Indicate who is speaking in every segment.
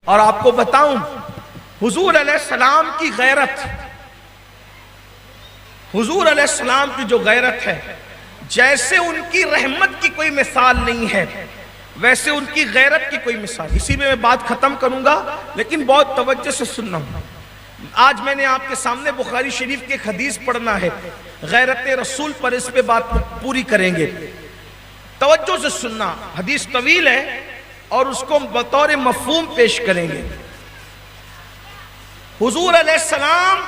Speaker 1: اور آپ کو بتاؤں حضور علیہ السلام کی غیرت، حضور علیہ السلام کی جو غیرت ہے، جیسے ان کی رحمت کی کوئی مثال نہیں ہے ویسے ان کی غیرت کی کوئی مثال۔ اسی میں بات ختم کروں گا لیکن بہت توجہ سے سننا۔ آج میں نے آپ کے سامنے بخاری شریف کی ایک حدیث پڑھنا ہے، غیرت رسول پر، اس پہ بات پوری کریں گے، توجہ سے سننا۔ حدیث طویل ہے اور اس کو بطور مفہوم پیش کریں گے۔ حضور علیہ السلام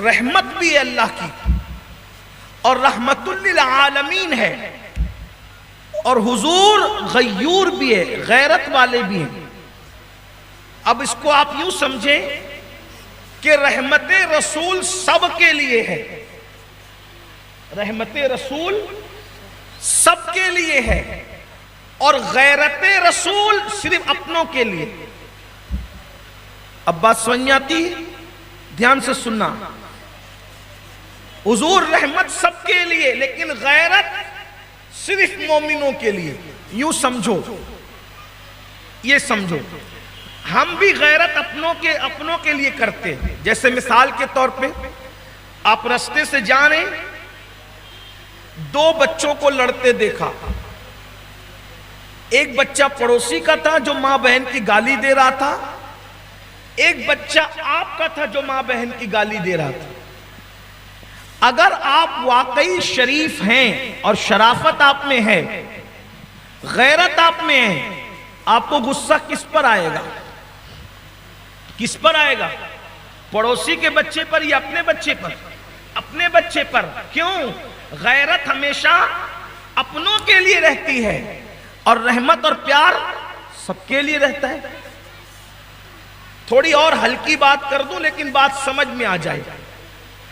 Speaker 1: رحمت بھی ہے اللہ کی اور رحمت للعالمین ہے، اور حضور غیور بھی ہے، غیرت والے بھی ہیں۔ اب اس کو آپ یوں سمجھیں کہ رحمت رسول سب کے لیے ہے، رحمت رسول سب کے لیے ہے، اور غیرت رسول صرف اپنوں کے لیے۔ اب بات سمجھ آتی ہے؟ دھیان سے سننا۔ حضور رحمت سب کے لیے لیکن غیرت صرف مومنوں کے لیے۔ یوں سمجھو، یہ سمجھو، ہم بھی غیرت اپنوں کے لیے کرتے ہیں۔ جیسے مثال کے طور پہ آپ رستے سے جا رہے ہیں، دو بچوں کو لڑتے دیکھا، ایک بچہ پڑوسی کا تھا جو ماں بہن کی گالی دے رہا تھا، ایک بچہ آپ کا تھا جو ماں بہن کی گالی دے رہا تھا۔ اگر آپ واقعی شریف ہیں اور شرافت آپ میں ہے، غیرت آپ میں ہے، آپ کو غصہ کس پر آئے گا؟ کس پر آئے گا؟ پڑوسی کے بچے پر یا اپنے بچے پر؟ اپنے بچے پر۔ کیوں؟ غیرت ہمیشہ اپنوں کے لیے رہتی ہے اور رحمت اور پیار سب کے لیے رہتا ہے۔ تھوڑی اور ہلکی بات کر دوں لیکن بات سمجھ میں آ جائے،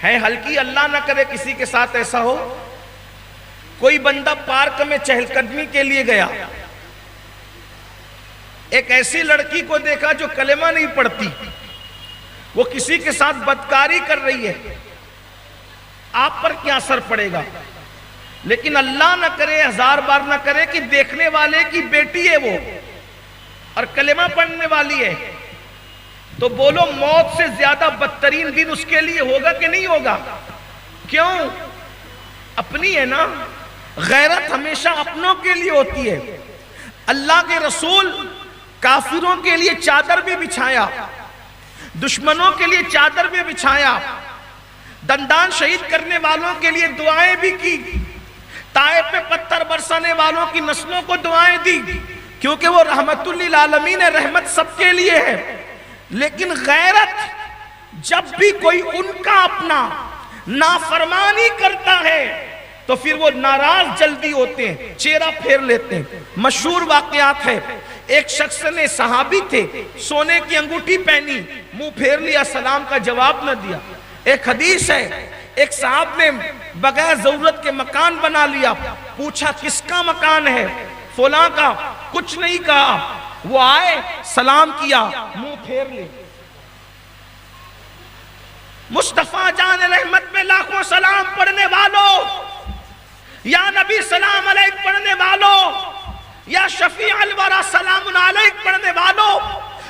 Speaker 1: ہے ہلکی، اللہ نہ کرے کسی کے ساتھ ایسا ہو۔ کوئی بندہ پارک میں چہل قدمی کے لیے گیا، ایک ایسی لڑکی کو دیکھا جو کلمہ نہیں پڑھتی، وہ کسی کے ساتھ بدکاری کر رہی ہے، آپ پر کیا اثر پڑے گا؟ لیکن اللہ نہ کرے، ہزار بار نہ کرے کہ دیکھنے والے کی بیٹی ہے وہ اور کلمہ پڑھنے والی ہے، تو بولو موت سے زیادہ بدترین دن اس کے لیے ہوگا کہ نہیں ہوگا؟ کیوں؟ اپنی ہے نا۔ غیرت ہمیشہ اپنوں کے لیے ہوتی ہے۔ اللہ کے رسول کافروں کے لیے چادر بھی بچھایا، دشمنوں کے لیے چادر بھی بچھایا، دندان شہید کرنے والوں کے لیے دعائیں بھی کی، طائف میں پتھر برسانے والوں کی نسلوں کو دعائیں دی، کیونکہ وہ رحمت للعالمین ہے، رحمت سب کے لیے ہے۔ لیکن غیرت جب بھی کوئی ان کا اپنا نافرمانی کرتا ہے تو پھر وہ ناراض جلدی ہوتے ہیں، چہرہ پھیر لیتے ہیں۔ مشہور واقعات ہے، ایک شخص نے، صحابی تھے، سونے کی انگوٹھی پہنی، منہ پھیر لیا، سلام کا جواب نہ دیا۔ ایک حدیث ہے، ایک صاحب نے بغیر ضرورت کے مکان بنا لیا، پوچھا کس کا مکان ہے؟ فلاں کا۔ کچھ نہیں کہا، وہ آئے، سلام کیا، منہ پھیر لے۔ مصطفیٰ جان رحمت میں لاکھوں سلام پڑھنے والوں، یا نبی سلام علیک پڑھنے والوں، یا شفیع الورا سلام علیک پڑھنے والوں،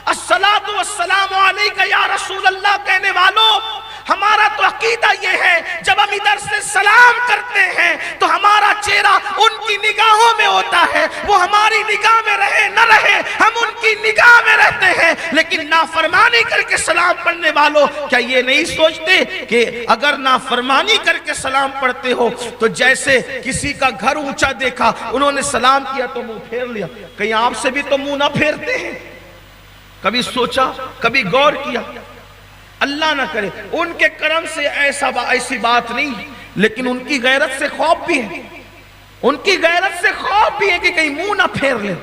Speaker 1: الصلاۃ والسلام علیک یا رسول اللہ کہنے والوں، ہمارا تو عقیدہ یہ ہے جب ہم ادھر سے سلام کرتے ہیں تو ہمارا چہرہ ان کی نگاہوں میں ہوتا ہے، وہ ہماری نگاہ میں رہے نہ رہے ہم ان کی نگاہ میں رہتے ہیں۔ لیکن نافرمانی کر کے سلام پڑھنے والوں، کیا یہ نہیں سوچتے کہ اگر نافرمانی کر کے سلام پڑھتے ہو تو جیسے کسی کا گھر اونچا دیکھا، انہوں نے سلام کیا تو منہ پھیر لیا، کہیں آپ سے بھی تو منہ نہ پھیرتے ہیں؟ کبھی سوچا، کبھی غور کیا؟ اللہ نہ کرے، ان کے کرم سے ایسی بات نہیں، لیکن ان کی غیرت سے خوف بھی ہے، ان کی غیرت سے خوف بھی ہے کہ کہیں منہ نہ پھیر لیں۔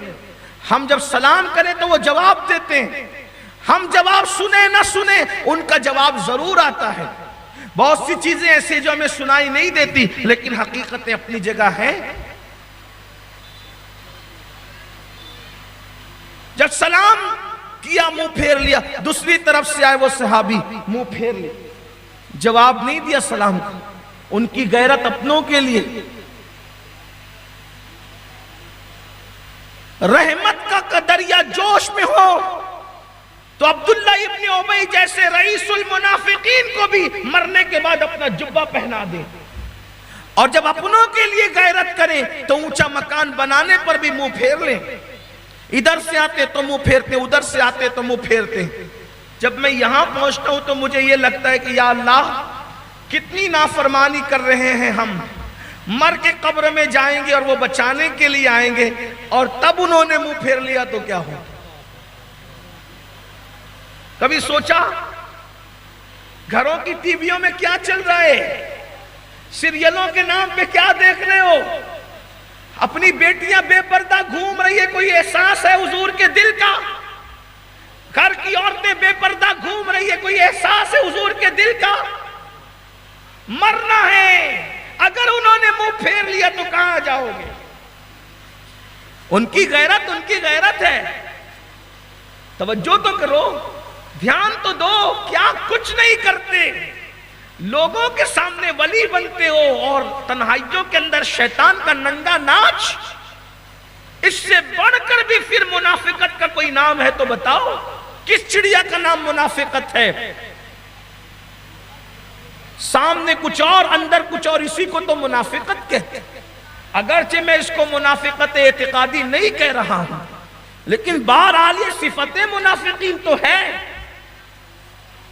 Speaker 1: ہم جب سلام کریں تو وہ جواب دیتے ہیں، ہم جواب سنیں نہ سنیں ان کا جواب ضرور آتا ہے۔ بہت سی چیزیں ایسی جو ہمیں سنائی نہیں دیتی لیکن حقیقتیں اپنی جگہ ہیں۔ جب سلام کیا منہ پھیر لیا، دوسری طرف سے آئے وہ صحابی، منہ پھیر لیا، جواب نہیں دیا سلام کا۔ ان کی غیرت اپنوں کے لیے۔ رحمت کا قدر دریا جوش میں ہو تو عبداللہ ابن ابی جیسے رئیس المنافقین کو بھی مرنے کے بعد اپنا جبہ پہنا دے، اور جب اپنوں کے لیے غیرت کریں تو اونچا مکان بنانے پر بھی منہ پھیر لیں، ادھر سے آتے تو منہ پھیرتے، ادھر سے آتے تو منہ پھیرتے۔ جب میں یہاں پہنچتا ہوں تو مجھے یہ لگتا ہے کہ یا اللہ کتنی نافرمانی کر رہے ہیں ہم، مر کے قبر میں جائیں گے اور وہ بچانے کے لیے آئیں گے، اور تب انہوں نے منہ پھیر لیا تو کیا ہو۔ کبھی سوچا گھروں کی ٹی ویوں میں کیا چل رہا ہے، سیریلوں کے نام پہ کیا دیکھ رہے ہو، اپنی بیٹیاں بے پردہ گھوم رہی ہے، کوئی احساس ہے حضور کے دل کا؟ گھر کی عورتیں بے پردہ گھوم رہی ہے، کوئی احساس ہے حضور کے دل کا؟ مرنا ہے، اگر انہوں نے منہ پھیر لیا تو کہاں جاؤ گے؟ ان کی غیرت ہے، توجہ تو کرو، دھیان تو دو، کیا کچھ نہیں کرتے، لوگوں کے سامنے ولی بنتے ہو اور تنہائیوں کے اندر شیطان کا ننگا ناچ۔ اس سے بڑھ کر بھی پھر منافقت کا کوئی نام ہے تو بتاؤ، کس چڑیا کا نام منافقت ہے؟ سامنے کچھ اور اندر کچھ اور، اسی کو تو منافقت کہتے ہیں۔ اگرچہ میں اس کو منافقت اعتقادی نہیں کہہ رہا ہوں، لیکن بہرحال یہ صفت منافقین تو ہے۔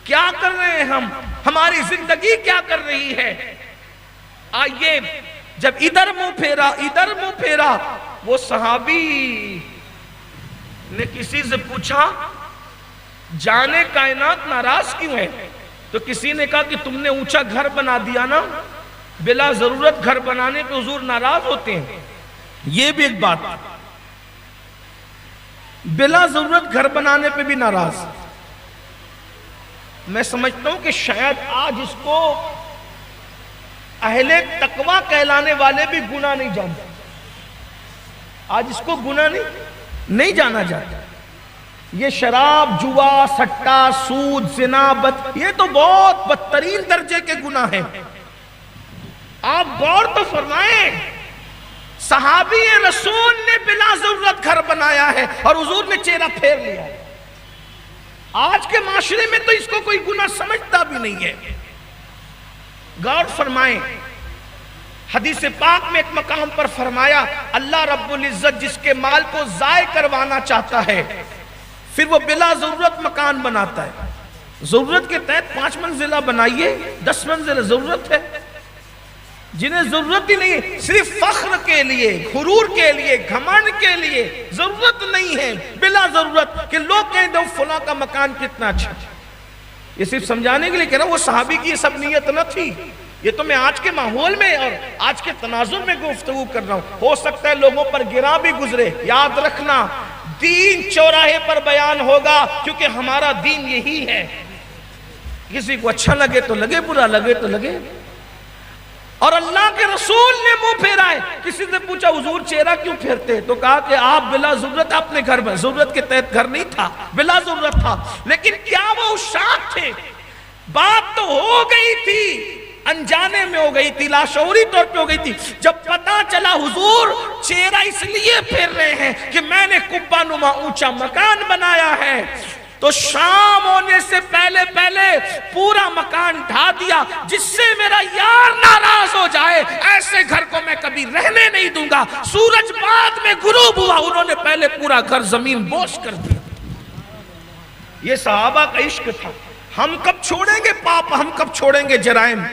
Speaker 1: کیا کر رہے ہیں ہم، ہماری زندگی کیا کر رہی ہے؟ آئیے، جب ادھر منہ پھیرا، وہ صحابی نے کسی سے پوچھا جانے کائنات ناراض کیوں ہے؟ تو کسی نے کہا کہ تم نے اونچا گھر بنا دیا نا، بلا ضرورت گھر بنانے پہ حضور ناراض ہوتے ہیں۔ یہ بھی ایک بات، بلا ضرورت گھر بنانے پہ بھی ناراض۔ میں سمجھتا ہوں کہ شاید آج اس کو اہل تقویٰ کہلانے والے بھی گناہ نہیں جانتے، آج اس کو گناہ نہیں جانا جاتا۔ یہ شراب، جوا، سٹا، سود، زنا، یہ تو بہت بدترین درجے کے گناہ ہیں۔ آپ غور تو فرمائیں، صحابی رسول نے بلا ضرورت گھر بنایا ہے اور حضور نے چہرہ پھیر لیا ہے۔ آج کے معاشرے میں تو اس کو کوئی گناہ سمجھتا بھی نہیں ہے۔ غور فرمائیں، حدیث پاک میں ایک مقام پر فرمایا اللہ رب العزت جس کے مال کو ضائع کروانا چاہتا ہے پھر وہ بلا ضرورت مکان بناتا ہے۔ ضرورت کے تحت 5 منزلہ بنائیے، 10 منزلہ ضرورت ہے، جنہیں ضرورت ہی نہیں، صرف فخر کے لیے، غرور کے لیے، گھمنڈ کے لیے ضرورت نہیں ہے، بلا ضرورت کہ لوگ کہیں دو فلاں کا مکان کتنا اچھا۔ یہ صرف سمجھانے کے لیے کہہ رہا ہوں، وہ صحابی کی یہ سب نیت نہ تھی۔ یہ تو میں آج کے ماحول میں اور آج کے تناظر میں گفتگو کر رہا ہوں، ہو سکتا ہے لوگوں پر گراں بھی گزرے۔ یاد رکھنا، دین چوراہے پر بیان ہوگا، کیونکہ ہمارا دین یہی ہے۔ کسی کو اچھا لگے تو لگے، برا لگے تو لگے۔ اور اللہ کے رسول نے منہ پھیرا ہے۔ کسی سے پوچھا حضور چہرہ کیوں پھیرتے؟ تو کہا کہ آپ بلا ضرورت اپنے گھر میں، ضرورت کے تحت گھر نہیں تھا، بلا ضرورت تھا، لیکن کیا وہ اشاعت تھے؟ بات تو ہو گئی تھی، انجانے میں ہو گئی تھی، لاشعوری طور پہ ہو گئی تھی۔ جب پتا چلا حضور چہرہ اس لیے پھیر رہے ہیں کہ میں نے قبہ نما اونچا مکان بنایا ہے، تو شام ہونے سے پہلے پورا مکان ڈھا دیا، جس سے میرا یار ناراض ہو جائے ایسے گھر کو میں کبھی رہنے نہیں دوں گا۔ سورج بعد میں غروب ہوا، انہوں نے پہلے پورا گھر زمین بوس کر دیا۔ یہ صحابہ کا عشق تھا۔ ہم کب چھوڑیں گے پاپ، ہم کب چھوڑیں گے جرائم؟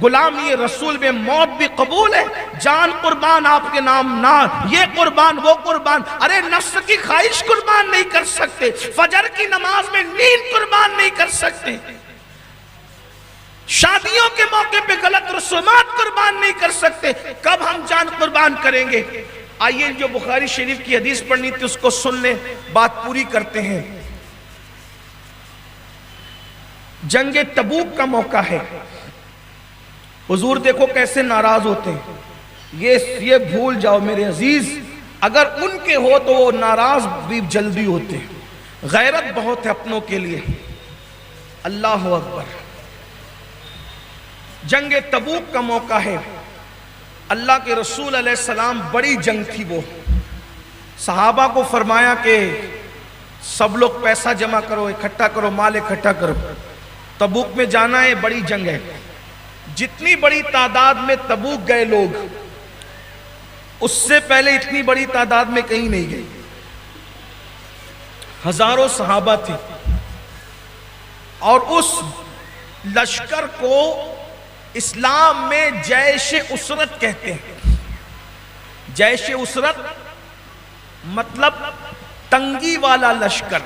Speaker 1: غلامی رسول میں موت بھی قبول ہے، جان قربان آپ کے نام نہ، یہ قربان وہ قربان۔ ارے نفس کی خواہش قربان نہیں کر سکتے، فجر کی نماز میں نیند قربان نہیں کر سکتے، شادیوں کے موقع پہ غلط رسومات قربان نہیں کر سکتے، کب ہم جان قربان کریں گے؟ آئیے جو بخاری شریف کی حدیث پڑھنی تھی اس کو سن لیں، بات پوری کرتے ہیں۔ جنگ تبوک کا موقع ہے، حضور دیکھو کیسے ناراض ہوتے ہیں۔ یہ بھول جاؤ میرے عزیز، اگر ان کے ہو تو وہ ناراض بھی جلدی ہوتے ہیں۔ غیرت بہت ہے اپنوں کے لیے۔ اللہ اکبر۔ جنگ تبوک کا موقع ہے، اللہ کے رسول علیہ السلام، بڑی جنگ تھی وہ، صحابہ کو فرمایا کہ سب لوگ پیسہ جمع کرو، اکٹھا کرو، مال اکٹھا کرو، تبوک میں جانا ہے، بڑی جنگ ہے۔ جتنی بڑی تعداد میں تبوک گئے لوگ، اس سے پہلے اتنی بڑی تعداد میں کہیں نہیں گئے۔ ہزاروں صحابہ تھے، اور اس لشکر کو اسلام میں جیش اسرت کہتے ہیں۔ جیش اسرت مطلب تنگی والا لشکر،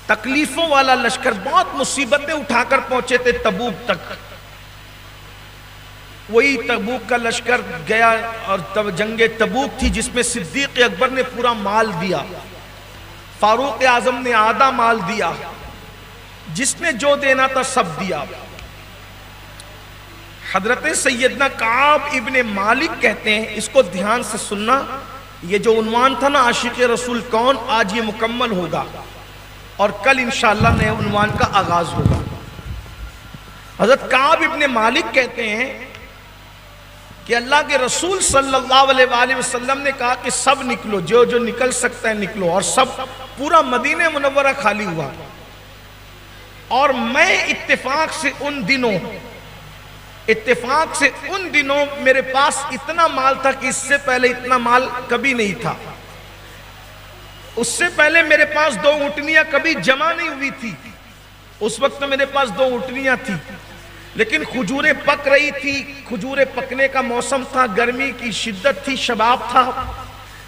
Speaker 1: تکلیفوں والا لشکر، بہت مصیبتیں اٹھا کر پہنچے تھے تبوک تک۔ وہی تبوک کا لشکر گیا، اور جنگ تبوک تھی جس میں صدیق اکبر نے پورا مال دیا، فاروق اعظم نے آدھا مال دیا، جس نے جو دینا تھا سب دیا۔ حضرت سیدنا کعب ابن مالک کہتے ہیں، اس کو دھیان سے سننا، یہ جو عنوان تھا نا عاشق رسول کون، آج یہ مکمل ہوگا، اور کل انشاءاللہ نئے عنوان کا آغاز ہوگا۔ حضرت کعب ابن مالک کہتے ہیں کہ اللہ کے رسول صلی اللہ علیہ وآلہ وسلم نے کہا کہ سب نکلو، جو جو نکل سکتا ہے نکلو، اور سب پورا مدینہ منورہ خالی ہوا۔ اور میں اتفاق سے ان دنوں میرے پاس اتنا مال تھا کہ اس سے پہلے اتنا مال کبھی نہیں تھا۔ اس سے پہلے میرے پاس 2 اونٹنیاں کبھی جمع نہیں ہوئی تھی۔ اس وقت میرے پاس 2 اونٹنیاں تھی، لیکن کھجوریں پک رہی تھی، کھجوریں پکنے کا موسم تھا، گرمی کی شدت تھی، شباب تھا۔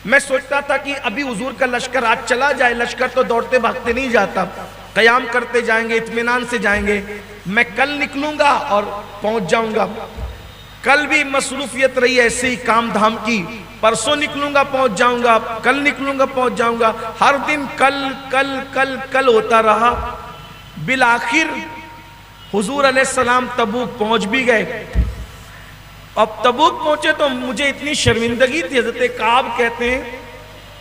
Speaker 1: میں سوچتا تھا کہ ابھی حضور کا لشکر آج چلا جائے، لشکر تو دوڑتے بھاگتے نہیں جاتا، قیام کرتے جائیں گے، اطمینان سے جائیں گے، میں کل نکلوں گا اور پہنچ جاؤں گا۔ کل بھی مصروفیت رہی ایسے ہی کام دھام کی، پرسوں نکلوں گا پہنچ جاؤں گا، کل نکلوں گا پہنچ جاؤں گا، ہر دن کل کل کل کل ہوتا رہا۔ بالآخر حضور علیہ السلام تبوک پہنچ بھی گئے۔ اب تبوک پہنچے تو مجھے اتنی شرمندگی تھی، حضرت کعب کہتے ہیں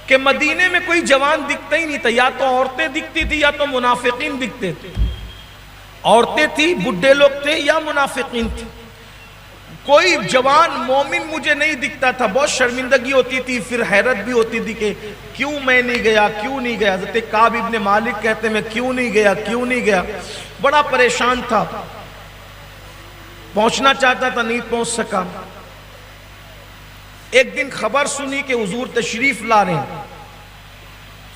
Speaker 1: کہ مدینے میں کوئی جوان دکھتا ہی نہیں تھا، یا تو عورتیں دکھتی تھی یا تو منافقین دکھتے تھے۔ عورتیں تھی، بڈھے لوگ تھے، یا منافقین تھے، کوئی جوان مومن مجھے نہیں دکھتا تھا۔ بہت شرمندگی ہوتی تھی، پھر حیرت بھی ہوتی تھی کہ کیوں میں نہیں گیا، کیوں نہیں گیا۔ حضرت کعب ابن مالک کہتے ہیں میں کیوں نہیں گیا، بڑا پریشان تھا، پہنچنا چاہتا تھا، نہیں پہنچ سکا۔ ایک دن خبر سنی کہ حضور تشریف لا رہے ہیں،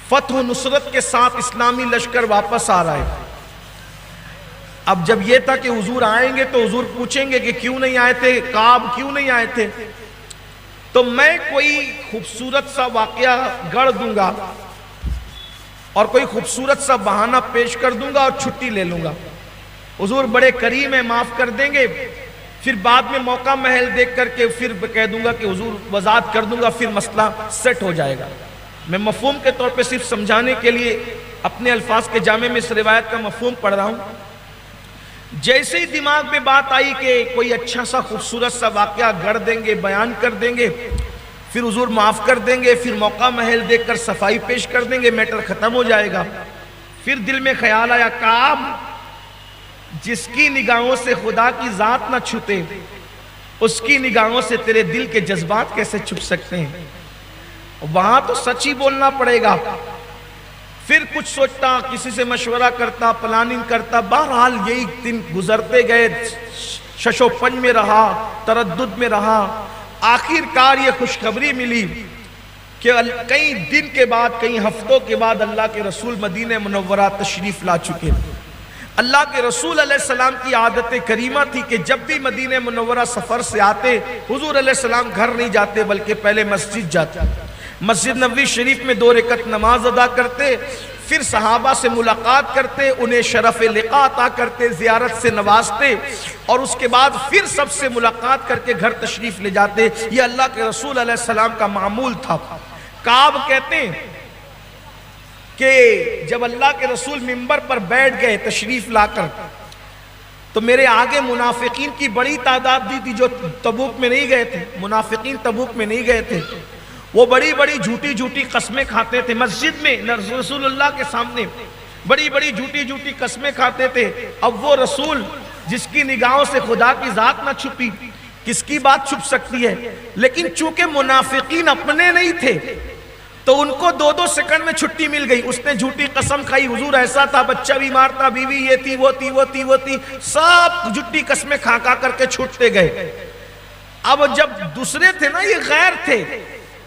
Speaker 1: فتح و نصرت کے ساتھ اسلامی لشکر واپس آ رہا ہے۔ اب جب یہ تھا کہ حضور آئیں گے تو حضور پوچھیں گے کہ کیوں نہیں آئے تھے، کعب کیوں نہیں آئے تھے، تو میں کوئی خوبصورت سا واقعہ گڑ دوں گا اور کوئی خوبصورت سا بہانہ پیش کر دوں گا اور چھٹی لے لوں گا۔ حضور بڑے کریم ہیں، معاف کر دیں گے، پھر بعد میں موقع محل دیکھ کر کے پھر کہہ دوں گا کہ حضور وضاحت کر دوں گا، پھر مسئلہ سیٹ ہو جائے گا۔ میں مفہوم کے طور پہ صرف سمجھانے کے لیے اپنے الفاظ کے جامع میں اس روایت کا مفہوم پڑھ رہا ہوں۔ جیسے ہی دماغ میں بات آئی کہ کوئی اچھا سا خوبصورت سا واقعہ گڑھ دیں گے، بیان کر دیں گے، پھر حضور معاف کر دیں گے، پھر موقع محل دیکھ کر صفائی پیش کر دیں گے، میٹر ختم ہو جائے گا۔ پھر دل میں خیال آیا، کعب جس کی نگاہوں سے خدا کی ذات نہ چھپے، اس کی نگاہوں سے تیرے دل کے جذبات کیسے چھپ سکتے ہیں؟ وہاں تو سچ ہی بولنا پڑے گا۔ پھر کچھ سوچتا، کسی سے مشورہ کرتا، پلاننگ کرتا، بہرحال یہی دن گزرتے گئے، شش و پنج میں رہا، تردد میں رہا۔ آخر کار یہ خوشخبری ملی کہ کئی دن کے بعد، کئی ہفتوں کے بعد اللہ کے رسول مدینہ منورہ تشریف لا چکے۔ اللہ کے رسول علیہ السلام کی عادت کریمہ تھی کہ جب بھی مدینہ منورہ سفر سے آتے، حضور علیہ السلام گھر نہیں جاتے بلکہ پہلے مسجد جاتے، مسجد نبوی شریف میں 2 رکعت نماز ادا کرتے، پھر صحابہ سے ملاقات کرتے، انہیں شرف لقاء عطا کرتے، زیارت سے نوازتے، اور اس کے بعد پھر سب سے ملاقات کر کے گھر تشریف لے جاتے۔ یہ اللہ کے رسول علیہ السلام کا معمول تھا۔ کعب کہتے ہیں کہ جب اللہ کے رسول منبر پر بیٹھ گئے تشریف لا کر، تو میرے آگے منافقین کی بڑی تعداد دی تھی جو تبوک میں نہیں گئے تھے۔ منافقین تبوک میں نہیں گئے تھے، وہ بڑی بڑی جھوٹی جھوٹی قسمیں کھاتے تھے مسجد میں رسول اللہ کے سامنے، بڑی بڑی جھوٹی جھوٹی قسمیں کھاتے تھے۔ اب وہ رسول جس کی نگاہوں سے خدا کی ذات نہ چھپی، کس کی بات چھپ سکتی ہے؟ لیکن چونکہ منافقین اپنے نہیں تھے تو ان کو 2-2 سیکنڈ میں چھٹی مل گئی. اس نے جھوٹی قسم کھائی، حضور ایسا تھا، بچہ بیمار تھا، بیوی یہ تھی، وہ تھی، سب جھوٹی قسمیں کھا کر کے چھوٹتے گئے. اب جب دوسرے تھے نا، یہ غیر تھے،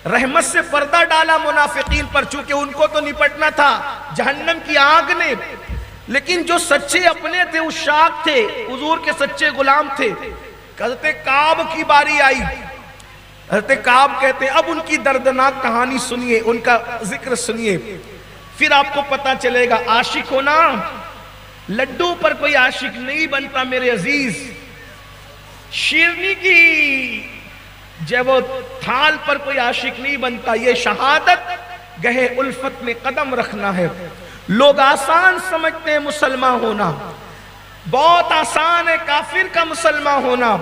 Speaker 1: رحمت سے پردہ ڈالا منافقین پر، چونکہ ان کو تو نپٹنا تھا جہنم کی آگ نے. لیکن جو سچے اپنے تھے، اس شاک تھے، حضور کے سچے غلام تھے. حضرت کعب کی باری آئی. حضرت کعب کہتے ہیں اب ان کی دردناک کہانی سنیے، ان کا ذکر سنیے، پھر آپ کو پتا چلے گا. عاشق ہونا، لڈو پر کوئی عاشق نہیں بنتا میرے عزیز. شیرنی کی جب وہ تھال پر کوئی عاشق نہیں بنتا. یہ شہادت گہے الفت میں قدم رکھنا ہے. لوگ آسان سمجھتے ہیں مسلمان ہونا، بہت آسان ہے کافر کا مسلمان ہونا،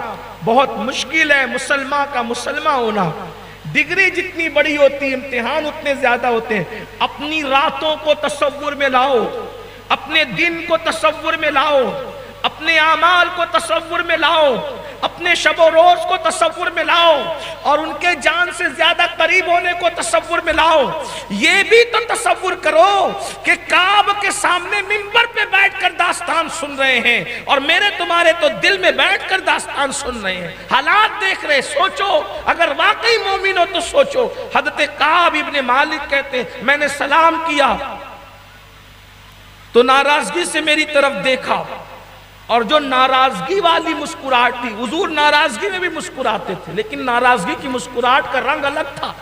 Speaker 1: بہت مشکل ہے مسلمان کا مسلمان ہونا. ڈگری جتنی بڑی ہوتی ہے، امتحان اتنے زیادہ ہوتے ہیں. اپنی راتوں کو تصور میں لاؤ، اپنے دن کو تصور میں لاؤ، اپنے اعمال کو تصور میں لاؤ، اپنے شب و روز کو تصور میں لاؤ، اور ان کے جان سے زیادہ قریب ہونے کو تصور میں لاؤ. یہ بھی تو تصور کرو کہ کعب کے سامنے منبر پہ بیٹھ کر داستان سن رہے ہیں، اور میرے تمہارے تو دل میں بیٹھ کر داستان سن رہے ہیں، حالات دیکھ رہے. سوچو، اگر واقعی مومن ہو تو سوچو. حضرت کعب ابن مالک کہتے ہیں میں نے سلام کیا تو ناراضگی سے میری طرف دیکھا، اور جو ناراضگی والی مسکراہٹ تھی، حضور ناراضگی میں بھی مسکراتے تھے، لیکن ناراضگی کی مسکراہٹ کا رنگ الگ تھا.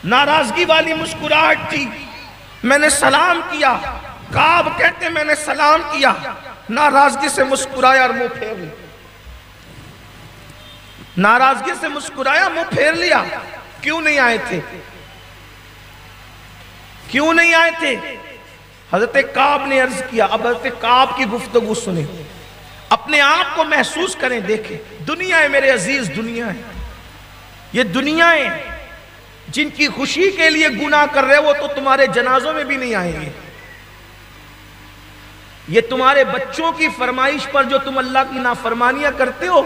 Speaker 1: ناراضگی والی مسکراہٹ تھی. میں نے سلام کیا. کعب کہتے میں نے سلام کیا، ناراضگی سے مسکرایا اور منہ پھیر لیا. ناراضگی سے مسکرایا، منہ پھیر لیا. کیوں نہیں آئے تھے؟ کیوں نہیں آئے تھے؟ حضرت کعب نے عرض کیا. اب حضرت کعب کی گفتگو سنیں، اپنے آپ کو محسوس کریں، دیکھیں. دنیا ہے میرے عزیز، دنیا ہے. یہ دنیا ہے جن کی خوشی کے لیے گناہ کر رہے وہ تو تمہارے جنازوں میں بھی نہیں آئیں گے. یہ تمہارے بچوں کی فرمائش پر جو تم اللہ کی نافرمانیاں کرتے ہو،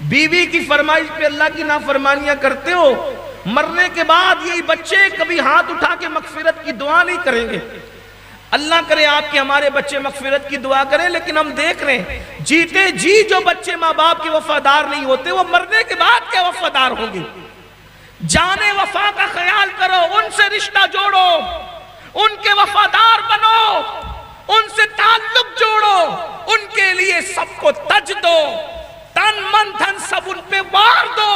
Speaker 1: بیوی کی فرمائش پہ اللہ کی نافرمانیاں کرتے ہو، مرنے کے بعد یہی بچے کبھی ہاتھ اٹھا کے مغفرت کی دعا نہیں کریں گے. اللہ کرے آپ کے ہمارے بچے مغفرت کی دعا کریں، لیکن ہم دیکھ رہے ہیں جیتے جی جو بچے ماں باپ کے وفادار نہیں ہوتے، وہ مرنے کے بعد کیا وفادار ہوں گے. جانے وفا کا خیال کرو، ان سے رشتہ جوڑو، ان کے وفادار بنو، ان سے تعلق جوڑو، ان کے لیے سب کو تج دو، تن من دھن سب ان پہ وار دو.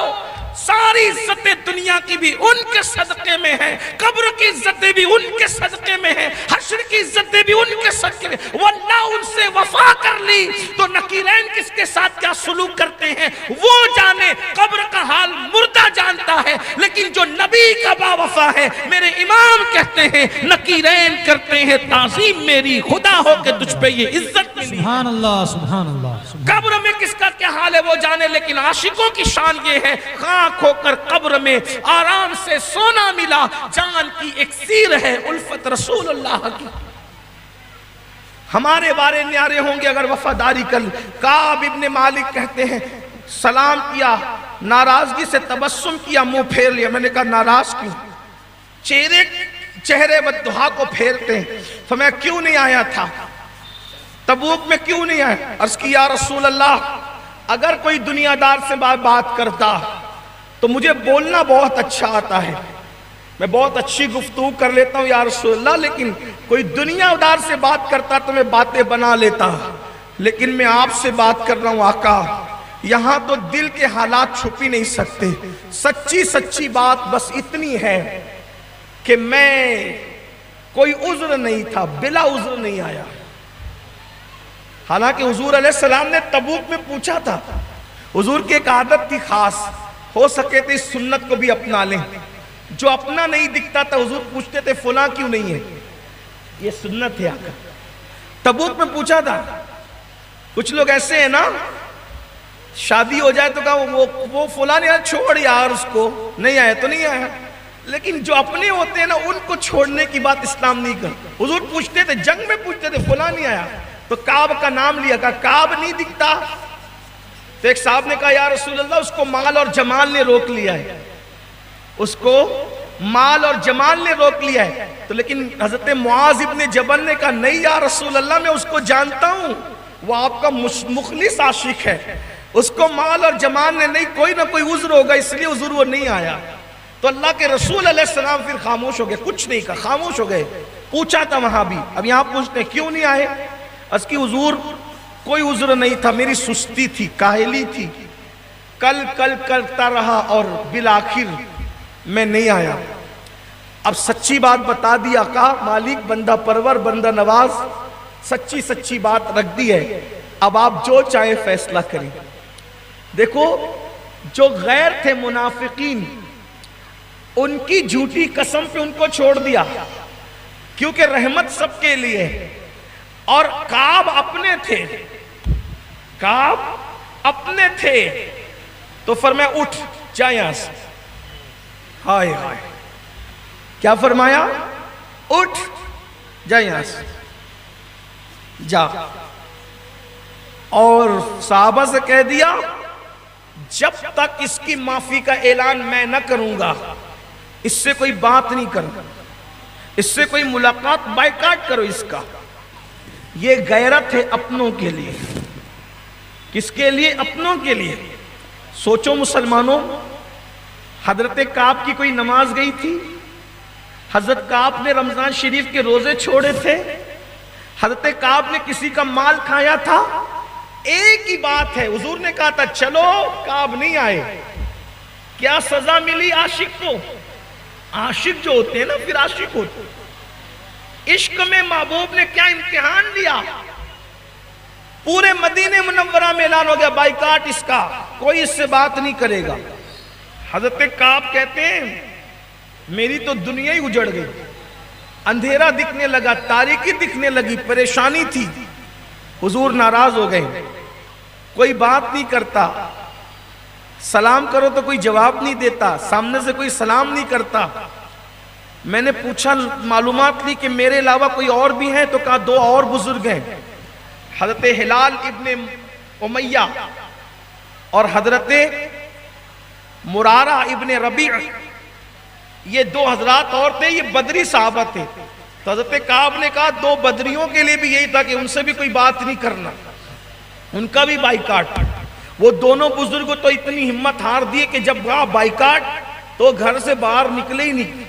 Speaker 1: ساری عزتیں دنیا کی بھی ان کے صدقے میں ہیں، قبر کی عزتیں بھی ان کے صدقے میں ہیں، حشر کی عزتیں بھی ان کے صدقے میں. واللہ ان سے وفا کر لی تو نکیرین کس کے ساتھ کیا سلوک کرتے ہیں وہ جانے. قبر کا حال مردہ جانتا ہے، لیکن جو نبی کا با وفا ہے، میرے امام کہتے ہیں نکیرین کرتے ہیں تعظیم میری، خدا ہو کہ تجھ پہ یہ عزت ملی.
Speaker 2: سبحان اللہ، سبحان اللہ.
Speaker 1: قبر میں کس کا کیا حال ہے وہ جانے. لیکن عاشقوں کی شان یہ ہے، خاک ہو کر قبر میں آرام سے سونا ملا. جان کی اکسیر ہے الفت رسول اللہ کی. ہمارے بارے نیارے ہوں گے اگر وفاداری کر. کعب ابن مالک کہتے ہیں سلام کیا، ناراضگی سے تبسم کیا، منہ پھیر لیا. میں نے کہا ناراض کیوں؟ چہرے بددعا کو پھیرتے ہیں. فرمایا کیوں نہیں آیا تھا؟ تبوک میں کیوں نہیں آئے؟ عرض کی یا رسول اللہ، اگر کوئی دنیا دار سے بات کرتا تو مجھے بولنا بہت اچھا آتا ہے، میں بہت اچھی گفتگو کر لیتا ہوں یا رسول اللہ، لیکن کوئی دنیا دار سے بات کرتا تو میں باتیں بنا لیتا، لیکن میں آپ سے بات کر رہا ہوں آقا. یہاں تو دل کے حالات چھپ ہی نہیں سکتے. سچی بات بس اتنی ہے کہ میں کوئی عذر نہیں تھا، بلا عذر نہیں آیا. حالانکہ حضور علیہ السلام نے تبوک میں پوچھا تھا. حضور کی ایک عادت تھی خاص، ہو سکے تو اس سنت کو بھی اپنا لیں. جو اپنا نہیں دکھتا تھا حضور پوچھتے تھے فلاں کیوں نہیں ہے. یہ سنت ہے آقا. تبوک میں پوچھا تھا. کچھ لوگ ایسے ہیں نا، شادی ہو جائے تو کہا وہ فلاں یار چھوڑ یار، اس کو نہیں آیا تو نہیں آیا. لیکن جو اپنے ہوتے ہیں نا ان کو چھوڑنے کی بات اسلام نہیں کرتا. حضور پوچھتے تھے، جنگ میں پوچھتے تھے فلاں نہیں آیا تو کعب کا نام لیا، کہا کعب نہیں دکھتا. تو ایک صاحب نے کہا یا رسول اللہ اس کو مال اور جمال نے روک لیا ہے، اس کو مال اور جمال نے روک لیا ہے. تو لیکن حضرت معاذ ابن جبل نے کہا نہیں یا رسول اللہ میں اس کو جانتا ہوں، وہ آپ کا مخلص عاشق ہے، اس کو مال اور جمال نے نہیں، کوئی نہ کوئی عذر ہوگا اس لیے حضور وہ نہیں آیا. تو اللہ کے رسول علیہ السلام پھر خاموش ہو گئے، کچھ نہیں کہا، خاموش ہو گئے. پوچھا تھا وہاں بھی، اب یہاں پوچھتے ہیں کیوں نہیں آئے؟ اس کی حضور کوئی عذر نہیں تھا، میری سستی تھی، کاہلی تھی، کل کرتا رہا اور بالآخر میں نہیں آیا. اب سچی بات بتا دی آقا، مالک بندہ پرور بندہ نواز، سچی بات رکھ دی ہے، اب آپ جو چاہیں فیصلہ کریں. دیکھو جو غیر تھے منافقین، ان کی جھوٹی قسم پہ ان کو چھوڑ دیا کیونکہ رحمت سب کے لیے، اور کعب اپنے تھے تو فرمایا اٹھ جا یہاں سے. ہائے کیا فرمایا؟ اٹھ جا یہاں سے، جا. اور صحابہ سے کہہ دیا جب تک اس کی معافی کا اعلان میں نہ کروں گا اس سے کوئی بات نہیں کروں، اس سے کوئی ملاقات، بائیکاٹ کرو اس کا. یہ غیرت ہے اپنوں کے لیے. کس کے لیے؟ اپنوں کے لیے. سوچو مسلمانوں، حضرت کعب کی کوئی نماز گئی تھی؟ حضرت کعب نے رمضان شریف کے روزے چھوڑے تھے؟ حضرت کعب نے کسی کا مال کھایا تھا؟ ایک ہی بات ہے، حضور نے کہا تھا چلو، کعب نہیں آئے. کیا سزا ملی عاشق کو؟ عاشق جو ہوتے ہیں نا پھر عاشق ہوتے ہیں. عشق میں محبوب نے کیا امتحان لیا، پورے مدینہ منورہ میں اعلان ہو گیا بائیکاٹ اس کا، کوئی اس سے بات نہیں کرے گا. حضرت کعب کہتے ہیں میری تو دنیا ہی اجڑ گئی، اندھیرا دکھنے لگا، تاریکی دکھنے لگی، پریشانی تھی. حضور ناراض ہو گئے، کوئی بات نہیں کرتا، سلام کرو تو کوئی جواب نہیں دیتا، سامنے سے کوئی سلام نہیں کرتا. میں نے پوچھا، معلومات لی کہ میرے علاوہ کوئی اور بھی ہیں، تو کہا دو اور بزرگ ہیں، حضرت ہلال ابن امیہ اور حضرت مرارہ ابن ربیع. یہ دو حضرات اور تھے، یہ بدری صحابہ تھے. تو حضرت کعب نے کہا دو بدریوں کے لیے بھی یہی تھا کہ ان سے بھی کوئی بات نہیں کرنا، ان کا بھی بائیکاٹ. وہ دونوں بزرگ تو اتنی ہمت ہار دیے کہ جب وہاں بائیکاٹ تو گھر سے باہر نکلے ہی نہیں.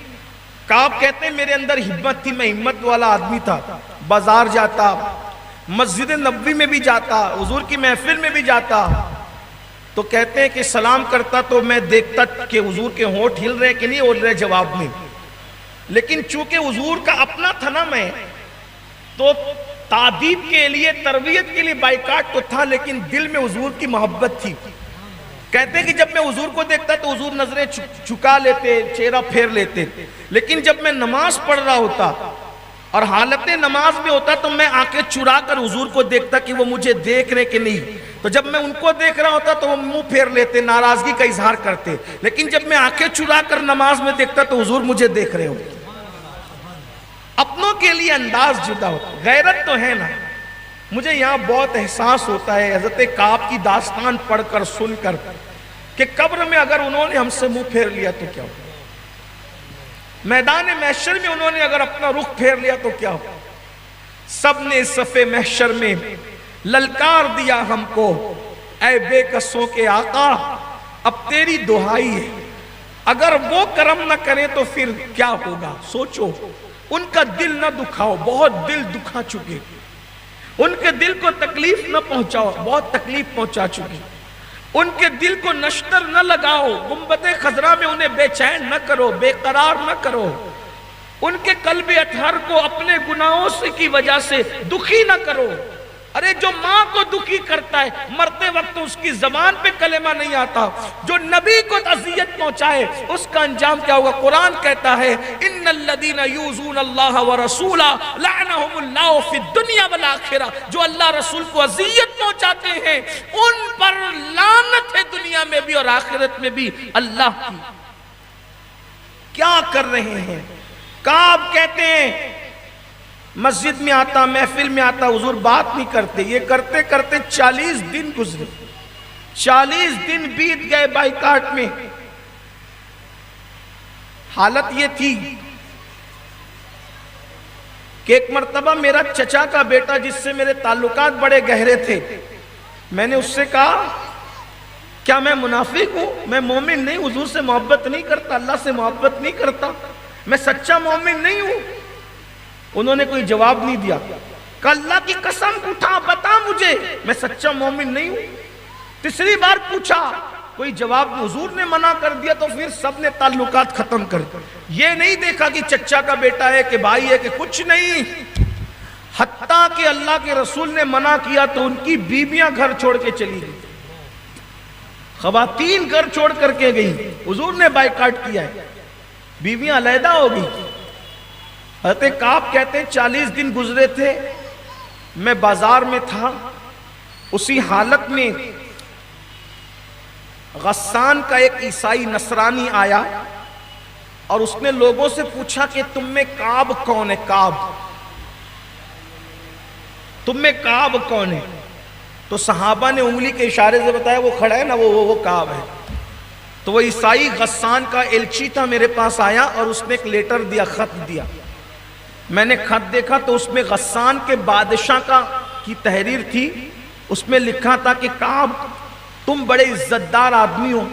Speaker 1: کعب کہتے ہیں میرے اندر ہمت تھی، میں ہمت والا آدمی تھا، بازار جاتا، مسجد نبوی میں بھی جاتا، حضور کی محفل میں بھی جاتا. تو کہتے ہیں کہ سلام کرتا تو میں دیکھتا کہ حضور کے ہونٹ ہل رہے کہ نہیں ہل رہے جواب میں. لیکن چونکہ حضور کا اپنا تھا نا میں، تو تعدیب کے لیے، تربیت کے لیے بائیکاٹ تو تھا، لیکن دل میں حضور کی محبت تھی. کہتے ہیں کہ جب میں حضور کو دیکھتا تو حضور نظریں چکا لیتے، چہرہ پھیر لیتے. لیکن جب میں نماز پڑھ رہا ہوتا اور حالت نماز میں ہوتا تو میں آنکھیں چرا کر حضور کو دیکھتا کہ وہ مجھے دیکھ رہے کہ نہیں. تو جب میں ان کو دیکھ رہا ہوتا تو وہ منہ پھیر لیتے، ناراضگی کا اظہار کرتے. لیکن جب میں آنکھیں چرا کر نماز میں دیکھتا تو حضور مجھے دیکھ رہے ہوتے. اپنوں کے لیے انداز جدا ہوتا. غیرت تو ہے نا. مجھے یہاں بہت احساس ہوتا ہے حضرت کعب کی داستان پڑھ کر، سن کر، کہ قبر میں اگر انہوں نے ہم سے منہ پھیر لیا تو کیا ہو، میدان محشر میں انہوں نے اگر اپنا رخ پھیر لیا تو کیا ہو. سب نے صف محشر میں للکار دیا ہم کو، اے بے کسوں کے آقا اب تیری دہائی ہے، اگر وہ کرم نہ کریں تو پھر کیا ہوگا. سوچو، ان کا دل نہ دکھاؤ، بہت دل دکھا چکے، ان کے دل کو تکلیف نہ پہنچاؤ، بہت تکلیف پہنچا چکے. ان کے دل کو نشتر نہ لگاؤ، گنبد خضرا میں انہیں بے چین نہ کرو، بے قرار نہ کرو. ان کے قلب اطہر کو اپنے گناہوں سے کی وجہ سے دکھی نہ کرو. ارے جو ماں کو دکھی کرتا ہے مرتے وقت اس کی زبان پہ کلمہ نہیں آتا، جو نبی کو اذیت پہنچائے اس کا انجام کیا ہوگا. قرآن کہتا ہے ان الذین یؤذون اللہ ورسولہ لعنہم اللہ فی الدنیا والآخرہ. جو اللہ رسول کو اذیت پہنچاتے ہیں ان پر لعنت ہے دنیا میں بھی اور آخرت میں بھی اللہ کی. کیا کر رہے ہیں؟ کعب کہتے ہیں مسجد میں آتا، محفل میں آتا، حضور بات نہیں کرتے. یہ کرتے کرتے 40 دن گزرے. 40 دن بیت گئے بائیکاٹ میں. حالت یہ تھی کہ ایک مرتبہ میرا چچا کا بیٹا جس سے میرے تعلقات بڑے گہرے تھے، میں نے اس سے کہا کیا میں منافق ہوں؟ میں مومن نہیں، حضور سے محبت نہیں کرتا، اللہ سے محبت نہیں کرتا، میں سچا مومن نہیں ہوں. انہوں نے کوئی جواب نہیں دیا. کہ اللہ کی قسم اٹھا بتا مجھے، میں سچا مومن نہیں ہوں. تیسری بار پوچھا، کوئی جواب نہیں. حضور نے منع کر دیا تو پھر سب نے تعلقات ختم کر دیا. یہ نہیں دیکھا کہ چچا کا بیٹا ہے کہ بھائی ہے کہ کچھ نہیں. حتیٰ کہ اللہ کے رسول نے منع کیا تو ان کی بیویاں گھر چھوڑ کے چلی گئی، خواتین گھر چھوڑ کر کے گئی. حضور نے بائیکاٹ کیا ہے، بیویاں علیحدہ ہو گئی. حضرت کعب کہتے ہیں 40 دن گزرے تھے، میں بازار میں تھا، اسی حالت میں غسان کا ایک عیسائی نصرانی آیا اور اس نے لوگوں سے پوچھا کہ تم میں کعب کون ہے؟ کعب، تم میں کعب کون ہے؟ تو صحابہ نے انگلی کے اشارے سے بتایا وہ کھڑا ہے نا، وہ کعب ہے. تو وہ عیسائی غسان کا ایلچی تھا، میرے پاس آیا اور اس نے ایک لیٹر دیا، خط دیا. میں نے خط دیکھا تو اس میں غسان کے بادشاہ کی تحریر تھی. اس میں لکھا تھا کہ کعب تم بڑے عزت دار آدمی ہو،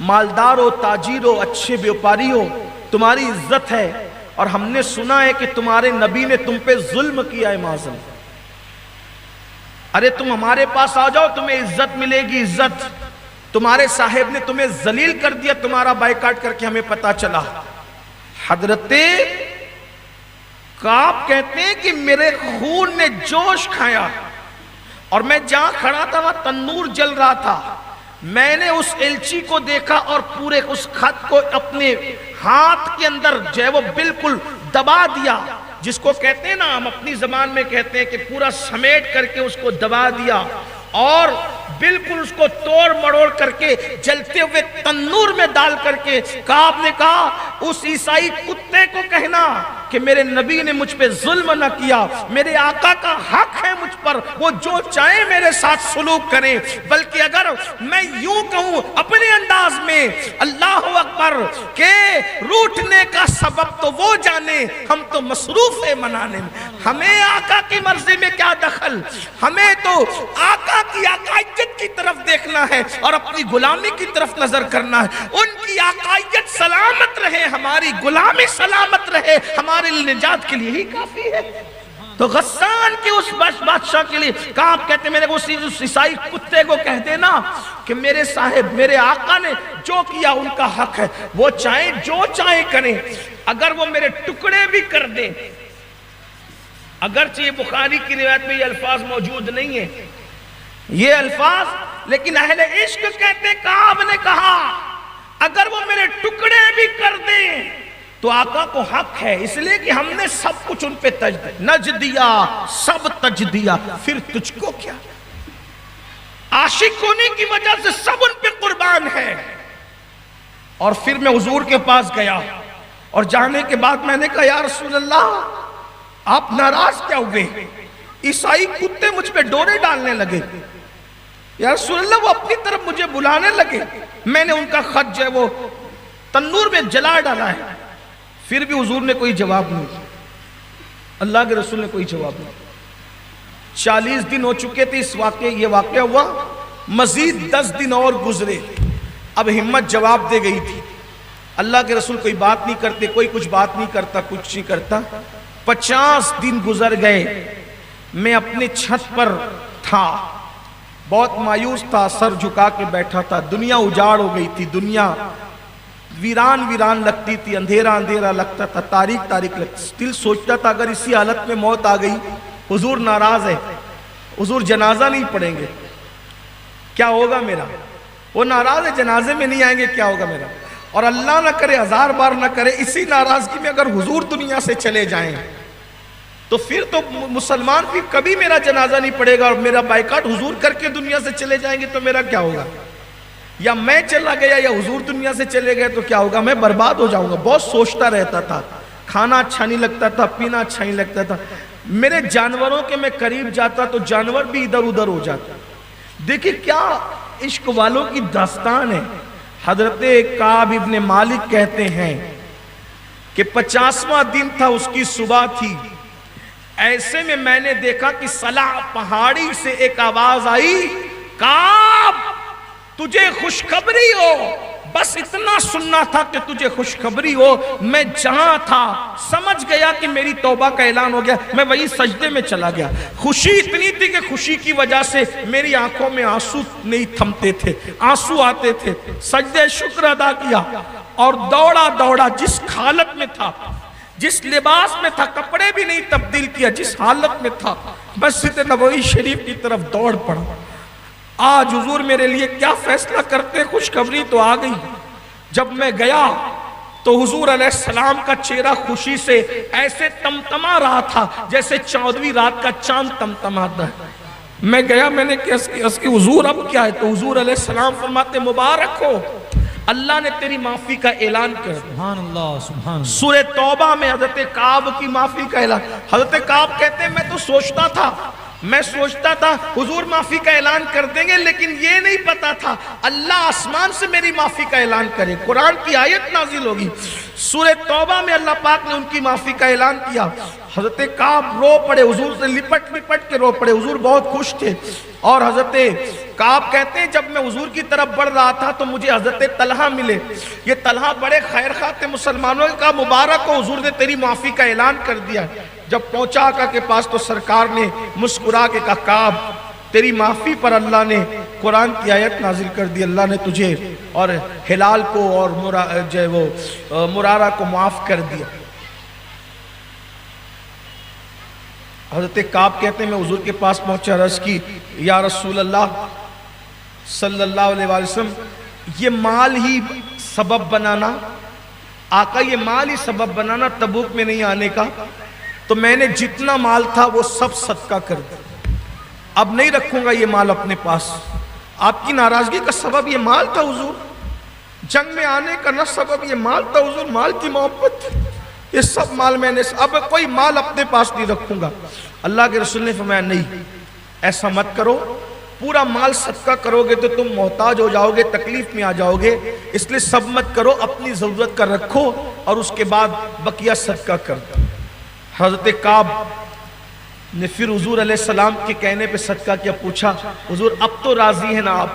Speaker 1: مالدار ہو، تاجر ہو، اچھے بیوپاری ہو، تمہاری عزت ہے، اور ہم نے سنا ہے کہ تمہارے نبی نے تم پہ ظلم کیا ہے معاذ. ارے تم ہمارے پاس آ جاؤ، تمہیں عزت ملے گی. عزت تمہارے صاحب نے تمہیں ذلیل کر دیا، تمہارا بائیکاٹ کر کے ہمیں پتا چلا. حضرت کعب کہتے ہیں کہ میرے خون نے جوش کھایا اور میں جہاں کھڑا تھا وہاں تنور جل رہا تھا. میں نے اس ایلچی کو دیکھا اور پورے اس خط کو اپنے ہاتھ کے اندر جو ہے وہ بالکل دبا دیا، جس کو کہتے ہیں نا ہم اپنی زبان میں کہتے ہیں کہ پورا سمیٹ کر کے اس کو دبا دیا اور بالکل اس کو توڑ مڑوڑ کر کے جلتے ہوئے تنور میں ڈال کر کے کعب نے کہا اس عیسائی کتے کو کہنا کہ میرے نبی نے مجھ پہ ظلم نہ کیا، میرے آقا کا حق ہے مجھ پر، وہ جو چاہے میرے ساتھ سلوک کریں، بلکہ اگر میں یوں کہوں اپنے انداز میں اللہ اکبر کہ روٹنے کا سبب تو وہ جانے، ہم تو مصروف ہے منانے میں، ہمیں آقا کی مرضی میں کیا دخل، ہمیں تو آقا کی آقائیت کی طرف دیکھنا ہے اور اپنی غلامی کی طرف نظر کرنا ہے. ان کی آقائیت سلامت رہے، ہماری غلامی سلامت رہے، ہمارے لیے نجات کے لیے ہی کافی ہے. تو غسان کے اس بادشاہ کے لیے کعب کہتے میرے اس عیسائی کتے کو کہہ دینا کہ میرے صاحب میرے آقا نے جو کیا ان کا حق ہے، وہ چاہیں جو چاہیں کریں، اگر وہ میرے ٹکڑے بھی کر دیں. اگرچہ یہ بخاری کی روایت میں یہ الفاظ موجود نہیں ہیں یہ الفاظ، لیکن اہل عشق کہتے کعب نے کہا اگر وہ میرے ٹکڑے بھی کر دیں تو آقا کو حق ہے، اس لیے کہ ہم نے سب کچھ ان پہ نج دیا، سب تج دیا، پھر تجھ کو کیا. عاشق ہونے کی وجہ سے سب ان پہ قربان ہے. اور پھر میں حضور کے پاس گیا اور جانے کے بعد میں نے کہا یا رسول اللہ آپ ناراض کیا ہوئے؟ عیسائی کتے مجھ پہ ڈورے ڈالنے لگے. یا رسول اللہ وہ اپنی طرف مجھے بلانے لگے، میں نے ان کا خط جو ہے وہ تنور میں جلا ڈالا ہے. پھر بھی حضور نے کوئی جواب نہیں دیا، اللہ کے رسول نے کوئی جواب نہیں. 40 دن ہو چکے تھے یہ واقعہ ہوا، مزید 10 دن اور گزرے. اب ہمت جواب دے گئی تھی. اللہ کے رسول کوئی بات نہیں کرتے، کوئی کچھ بات نہیں کرتا، کچھ نہیں کرتا. 50 دن گزر گئے. میں اپنے چھت پر تھا، بہت مایوس تھا، سر جھکا کے بیٹھا تھا. دنیا اجاڑ ہو گئی تھی، دنیا ویران ویران لگتی تھی، اندھیرا اندھیرا لگتا تھا، تاریک تاریک لگتا. دل سوچتا تھا اگر اسی حالت میں موت آ گئی، حضور ناراض ہے، حضور جنازہ نہیں پڑھیں گے، کیا ہوگا میرا؟ وہ ناراض ہے، جنازے میں نہیں آئیں گے، کیا ہوگا میرا؟ اور اللہ نہ کرے، 1000 بار نہ کرے، اسی ناراضگی میں اگر حضور دنیا سے چلے جائیں تو پھر تو مسلمان بھی کبھی میرا جنازہ نہیں پڑے گا، اور میرا بائیکاٹ حضور کر کے دنیا سے چلے جائیں گے تو میرا کیا ہوگا؟ یا میں چلا گیا یا حضور دنیا سے چلے گئے تو کیا ہوگا؟ میں برباد ہو جاؤں گا. بہت سوچتا رہتا تھا، کھانا اچھا نہیں لگتا تھا، پینا اچھا نہیں لگتا تھا. میرے جانوروں کے میں قریب جاتا تو جانور بھی ادھر ادھر ہو جاتا. دیکھیں کیا عشق والوں کی داستان ہے۔ حضرت کعب ابن مالک کہتے ہیں کہ 50واں دن تھا، اس کی صبح تھی، ایسے میں نے دیکھا کہ صلع پہاڑی سے ایک آواز آئی، کعب تجھے خوشخبری ہو۔ بس اتنا سننا تھا کہ تجھے خوشخبری ہو۔ میں جہاں تھا سمجھ گیا کہ میری توبہ کا اعلان ہو گیا، میں وہی سجدے میں چلا گیا۔ خوشی اتنی تھی کہ خوشی کی وجہ سے میری آنکھوں میں آنسو نہیں تھمتے تھے، آنسو آتے تھے۔ سجدے شکر ادا کیا اور دوڑا دوڑا، جس حالت میں تھا، جس لباس میں تھا، کپڑے بھی نہیں تبدیل کیا، جس حالت میں تھا، مسجد نبوی شریف کی طرف دوڑ پڑا۔ آج حضور میرے لیے کیا فیصلہ کرتے، خوشخبری تو آ گئی۔ جب میں گیا تو حضور علیہ السلام کا چہرہ خوشی سے ایسے تمتما رہا تھا جیسے 14ویں رات کا چاند تمتماتا ہے۔ میں گیا، میں نے کہا کہ حضور اب کیا ہے؟ تو حضور علیہ السلام فرماتے مبارک ہو، اللہ نے تیری معافی کا اعلان کر دیا۔
Speaker 2: سبحان اللہ، سبحان اللہ۔
Speaker 1: سورہ توبہ میں حضرت کعب کی معافی کا اعلان۔ حضرت کعب کہتے ہیں میں تو سوچتا تھا حضور معافی کا اعلان کر دیں گے، لیکن یہ نہیں پتا تھا اللہ آسمان سے میری معافی کا اعلان کرے، قرآن کی آیت نازل ہوگی۔ سورہ توبہ میں اللہ پاک نے ان کی معافی کا اعلان کیا۔ حضرت کعب رو پڑے، حضور سے لپٹ کے رو پڑے، حضور بہت خوش تھے۔ اور حضرت کعب کہتے ہیں جب میں حضور کی طرف بڑھ رہا تھا تو مجھے حضرت طلحہ ملے۔ یہ طلحہ بڑے خیر خواہ تھے مسلمانوں، کا مبارک ہو، حضور نے تیری معافی کا اعلان کر دیا۔ جب پہنچا آقا کے پاس تو سرکار نے مسکرا کے کہا کعب تیری معافی پر اللہ نے قرآن کی آیت نازل کر دی، اللہ نے تجھے اور ہلال کو اور مرارہ کو معاف کر دیا۔ حضرت کعب کہتے ہیں میں حضور کے پاس پہنچا، عرض کی یا رسول اللہ صلی اللہ علیہ وسلم، یہ مال ہی سبب بنانا، آقا یہ مال ہی سبب بنانا تبوک میں نہیں آنے کا، تو میں نے جتنا مال تھا وہ سب صدقہ کر دیا، اب نہیں رکھوں گا یہ مال اپنے پاس۔ آپ کی ناراضگی کا سبب یہ مال تھا حضور، جنگ میں آنے کا نہ سبب یہ مال تھا حضور، مال کی محبت تھی، یہ سب مال میں نے، اب کوئی مال اپنے پاس نہیں رکھوں گا۔ اللہ کے رسول نے فرمایا نہیں ایسا مت کرو، پورا مال صدقہ کرو گے تو تم محتاج ہو جاؤ گے، تکلیف میں آ جاؤ گے، اس لیے سب مت کرو، اپنی ضرورت کا رکھو اور اس کے بعد بقیہ صدقہ کر دو۔ حضرت کعب نے پھر حضور علیہ السلام کے کہنے پہ صدقہ کیا، پوچھا حضور اب تو راضی ہیں نا آپ؟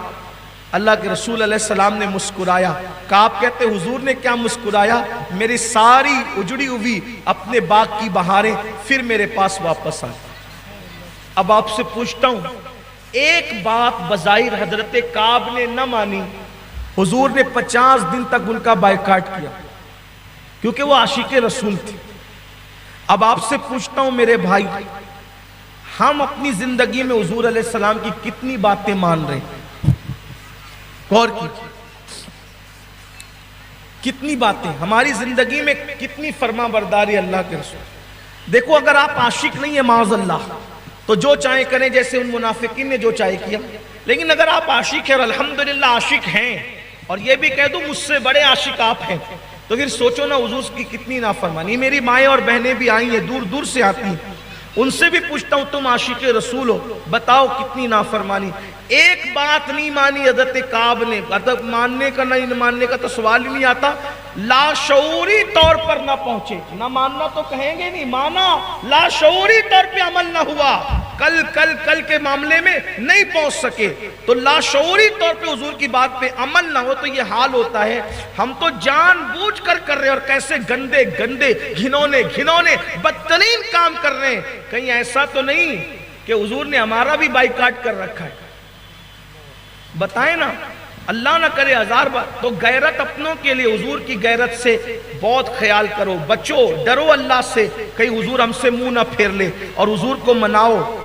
Speaker 1: اللہ کے رسول علیہ السلام نے مسکرایا۔ کعب کہتے حضور نے کیا مسکرایا، میری ساری اجڑی ہوئی اپنے باغ کی بہاریں پھر میرے پاس واپس آئیں۔ اب آپ سے پوچھتا ہوں، ایک بات بظاہر حضرت کعب نے نہ مانی، حضور نے 50 دن تک ان کا بائیکاٹ کیا کیونکہ وہ عاشق رسول تھے۔ اب آپ سے پوچھتا ہوں میرے بھائی، ہم اپنی زندگی میں حضور علیہ السلام کی کتنی باتیں مان رہے ہیں؟ غور کیجیے، کتنی باتیں ہماری زندگی میں، کتنی فرما برداری اللہ کے رسول۔ دیکھو اگر آپ عاشق نہیں ہیں معاذ اللہ تو جو چاہے کریں، جیسے ان منافقین نے جو چاہے کیا، لیکن اگر آپ عاشق ہیں اور الحمدللہ عاشق ہیں، اور یہ بھی کہہ دوں مجھ سے بڑے عاشق آپ ہیں، تو پھر سوچو نا حضور کی کتنی نافرمانی۔ میری مائیں اور بہنیں بھی آئی ہیں، دور دور سے آتی ہیں، ان سے بھی پوچھتا ہوں تم عاشق رسول ہو، بتاؤ کتنی نافرمانی۔ ایک بات نہیں مانی حضرت کعب نے، ماننے کا نہ ماننے کا تو سوال ہی نہیں آتا، لاشعوری طور پر نہ پہنچے، نہ ماننا تو کہیں گے نہیں، مانا لاشعوری طور پہ عمل نہ ہوا، کل کے معاملے میں نہیں پہنچ سکے، تو لاشعوری طور پہ حضور کی بات پہ عمل نہ ہو تو یہ حال ہوتا ہے۔ ہم تو جان بوجھ کر رہے ہیں، اور کیسے گندے گھنونے بدترین کام کر رہے ہیں۔ کہیں ایسا تو نہیں کہ حضور نے ہمارا بھی بائیکاٹ کر رکھا ہے؟ بتائیں نا، اللہ نہ کرے 1000 بار۔ تو غیرت اپنوں کے لیے، حضور کی غیرت سے بہت خیال کرو، بچو، ڈرو اللہ سے، کہیں حضور ہم سے منہ نہ پھیر لے، اور حضور کو مناؤ۔